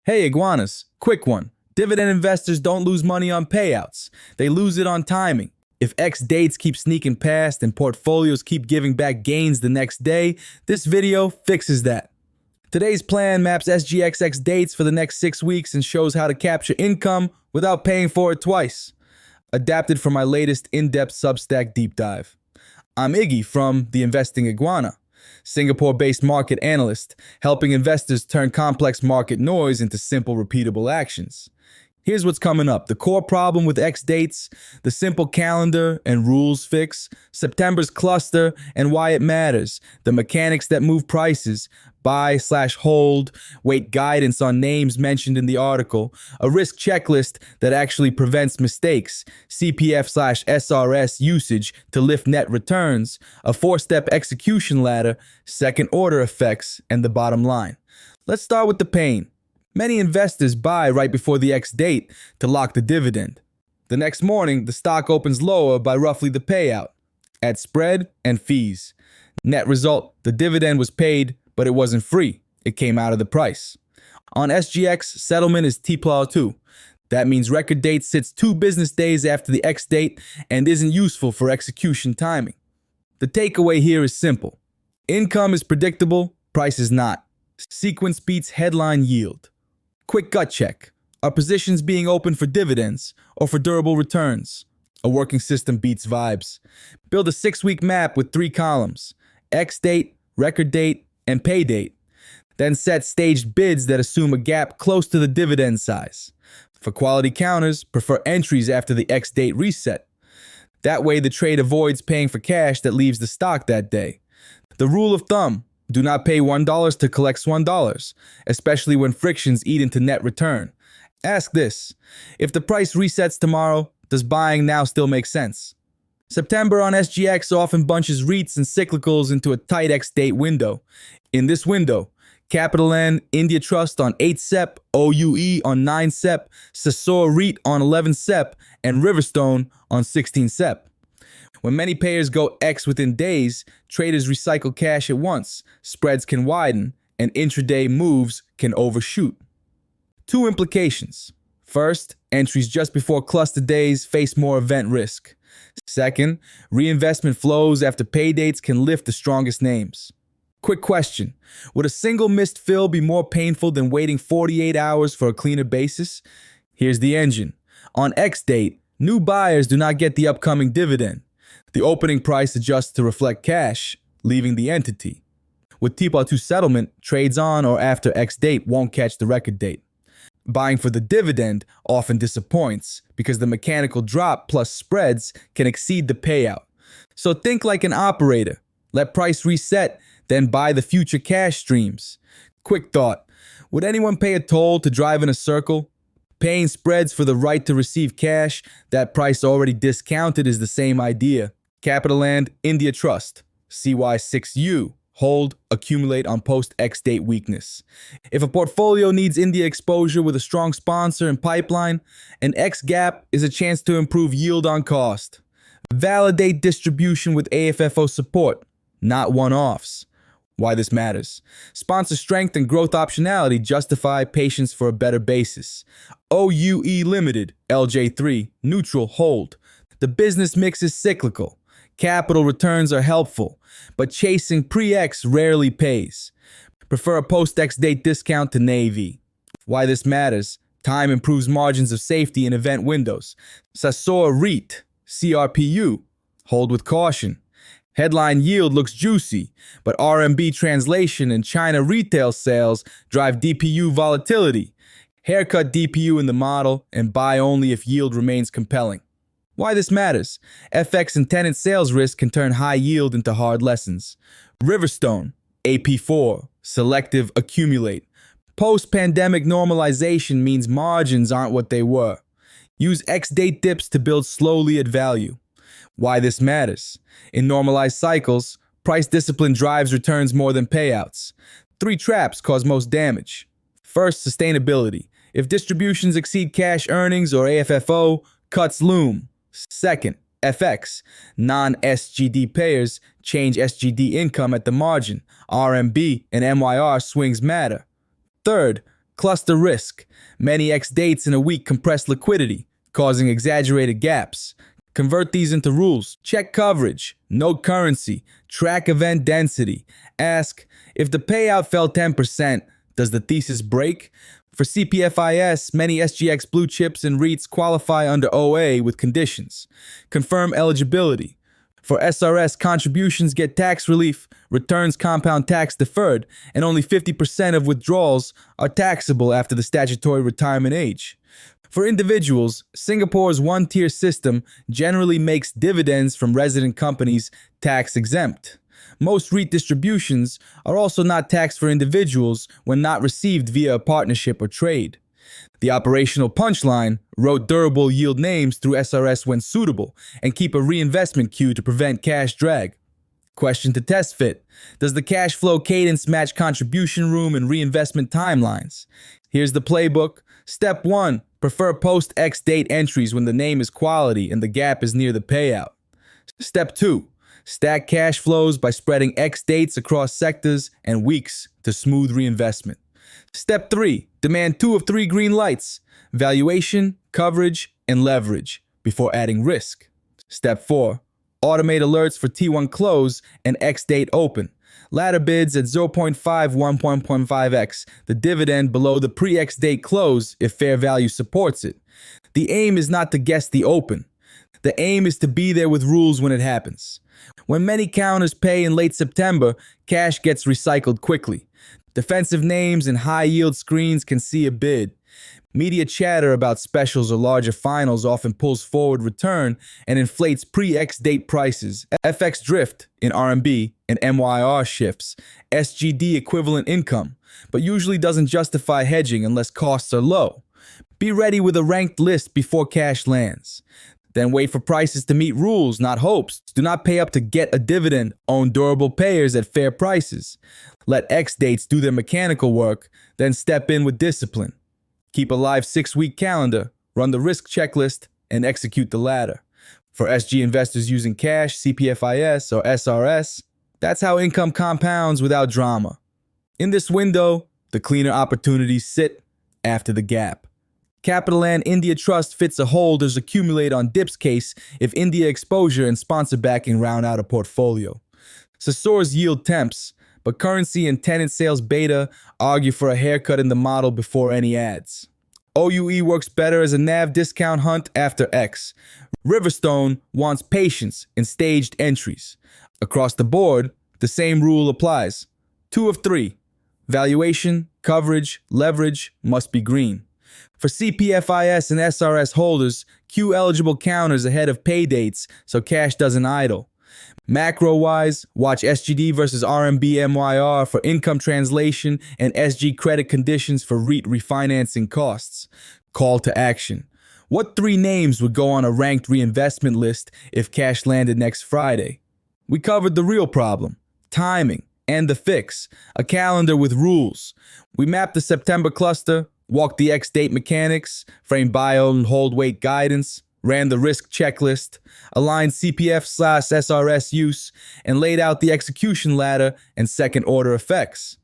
Hey iguanas, quick one. Dividend investors don't lose money on payouts. They lose it on timing. If X dates keep sneaking past and portfolios keep giving back gains the next day, this video fixes that. Today's plan maps SGX X dates for the next 6 weeks and shows how to capture income without paying for it twice. Adapted from my latest in-depth Substack deep dive. I'm Iggy from the Investing Iguana, Singapore-based market analyst, helping investors turn complex market noise into simple, repeatable actions. Here's what's coming up. The core problem with X dates, the simple calendar and rules fix, September's cluster and why it matters, the mechanics that move prices, buy/hold, wait guidance on names mentioned in the article, a risk checklist that actually prevents mistakes, CPF/SRS usage to lift net returns, a 4-step execution ladder, second order effects, and the bottom line. Let's start with the pain. Many investors buy right before the X date to lock the dividend. The next morning, the stock opens lower by roughly the payout. Add spread and fees. Net result, the dividend was paid, but it wasn't free. It came out of the price. On SGX, settlement is T+2. That means record date sits 2 business days after the X date and isn't useful for execution timing. The takeaway here is simple. Income is predictable, price is not. Sequence beats headline yield. Quick gut check. Are positions being opened for dividends or for durable returns? A working system beats vibes. Build a 6-week map with 3 columns: X date, record date, and pay date. Then set staged bids that assume a gap close to the dividend size. For quality counters, prefer entries after the X date reset. That way the trade avoids paying for cash that leaves the stock that day. The rule of thumb: do not pay $1 to collect $1, especially when frictions eat into net return. Ask this: if the price resets tomorrow, does buying now still make sense? September on SGX often bunches REITs and cyclicals into a tight X-date window. In this window, Capitaland India Trust on 8 SEP, OUE on 9 SEP, Sasor REIT on 11 SEP, and Riverstone on 16 SEP. When many payers go X within days, traders recycle cash at once, spreads can widen, and intraday moves can overshoot. 2 implications. First, entries just before cluster days face more event risk. Second, reinvestment flows after pay dates can lift the strongest names. Quick question: would a single missed fill be more painful than waiting 48 hours for a cleaner basis? Here's the engine. On X date, new buyers do not get the upcoming dividend. The opening price adjusts to reflect cash, leaving the entity. With T+2 settlement, trades on or after X date won't catch the record date. Buying for the dividend often disappoints because the mechanical drop plus spreads can exceed the payout. So think like an operator. Let price reset, then buy the future cash streams. Quick thought: would anyone pay a toll to drive in a circle? Paying spreads for the right to receive cash, that price already discounted, is the same idea. Capitaland India Trust, CY6U, hold, accumulate on post-X date weakness. If a portfolio needs India exposure with a strong sponsor and pipeline, an X gap is a chance to improve yield on cost. Validate distribution with AFFO support, not one-offs. Why this matters: sponsor strength and growth optionality justify patience for a better basis. OUE Limited, LJ3, neutral, hold. The business mix is cyclical. Capital returns are helpful, but chasing pre-X rarely pays. Prefer a post-X date discount to Navy. Why this matters: time improves margins of safety in event windows. Sasor REIT, CRPU, hold with caution. Headline yield looks juicy, but RMB translation and China retail sales drive DPU volatility. Haircut DPU in the model and buy only if yield remains compelling. Why this matters: FX and tenant sales risk can turn high yield into hard lessons. Riverstone, AP4, selective accumulate. Post-pandemic normalization means margins aren't what they were. Use X-date dips to build slowly at value. Why this matters: in normalized cycles, price discipline drives returns more than payouts. 3 traps cause most damage. First, sustainability. If distributions exceed cash earnings or AFFO, cuts loom. Second, FX. Non-SGD payers change SGD income at the margin. RMB and MYR swings matter. Third, Cluster risk. Many X dates in a week compress liquidity, causing exaggerated gaps. Convert these into rules. Check coverage, note currency, track event density. Ask, if the payout fell 10%, does the thesis break? For CPFIS, many SGX blue chips and REITs qualify under OA with conditions. Confirm eligibility. For SRS, contributions get tax relief, returns compound tax deferred, and only 50% of withdrawals are taxable after the statutory retirement age. For individuals, Singapore's one-tier system generally makes dividends from resident companies tax-exempt. Most REIT distributions are also not taxed for individuals when not received via a partnership or trade. The operational punchline: wrote durable yield names through SRS when suitable and keep a reinvestment queue to prevent cash drag. Question to test fit: does the cash flow cadence match contribution room and reinvestment timelines? Here's the playbook. Step 1. Prefer post-X date entries when the name is quality and the gap is near the payout. Step 2. Stack cash flows by spreading X dates across sectors and weeks to smooth reinvestment. Step 3. Demand 2 of 3 green lights: valuation, coverage, and leverage before adding risk. Step 4. Automate alerts for T1 close and X date open. Ladder bids at 0.5, 1.5x, the dividend below the pre-X date close if fair value supports it. The aim is not to guess the open. The aim is to be there with rules when it happens. When many counters pay in late September, cash gets recycled quickly. Defensive names and high-yield screens can see a bid. Media chatter about specials or larger finals often pulls forward return and inflates pre-X date prices. FX drift in RMB and MYR shifts SGD equivalent income, but usually doesn't justify hedging unless costs are low. Be ready with a ranked list before cash lands. Then wait for prices to meet rules, not hopes. Do not pay up to get a dividend. Own durable payers at fair prices. Let X dates do their mechanical work, then step in with discipline. Keep a live 6-week calendar, run the risk checklist, and execute the ladder. For SG investors using cash, CPFIS, or SRS, that's how income compounds without drama. In this window, the cleaner opportunities sit after the gap. Capitaland India Trust fits a holders accumulate on dips case if India exposure and sponsor backing round out a portfolio. Sasor's yield temps, but currency and tenant sales beta argue for a haircut in the model before any ads. OUE works better as a NAV discount hunt after X. Riverstone wants patience in staged entries. Across the board, the same rule applies. 2 of 3. Valuation, coverage, leverage must be green. For CPFIS and SRS holders, queue eligible counters ahead of pay dates so cash doesn't idle. Macro-wise, watch SGD versus RMB MYR for income translation and SG credit conditions for REIT refinancing costs. Call to action. What 3 names would go on a ranked reinvestment list if cash landed next Friday? We covered the real problem: timing, and the fix, a calendar with rules. We mapped the September cluster, walked the X-date mechanics, framed bio and hold weight guidance, ran the risk checklist, aligned CPF/SRS use, and laid out the execution ladder and second-order effects.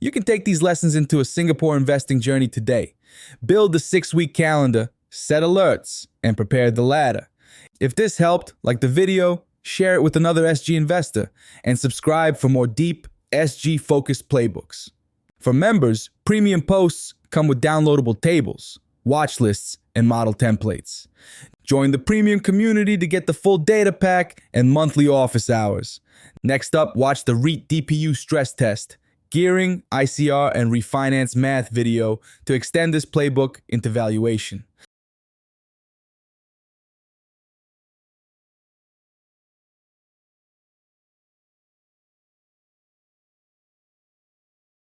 You can take these lessons into a Singapore investing journey today. Build the 6-week calendar, set alerts, and prepare the ladder. If this helped, like the video, share it with another SG investor, and subscribe for more deep, SG-focused playbooks. For members, premium posts come with downloadable tables, watch lists, and model templates. Join the premium community to get the full data pack and monthly office hours. Next up, watch the REIT DPU stress test, gearing, ICR, and refinance math video to extend this playbook into valuation.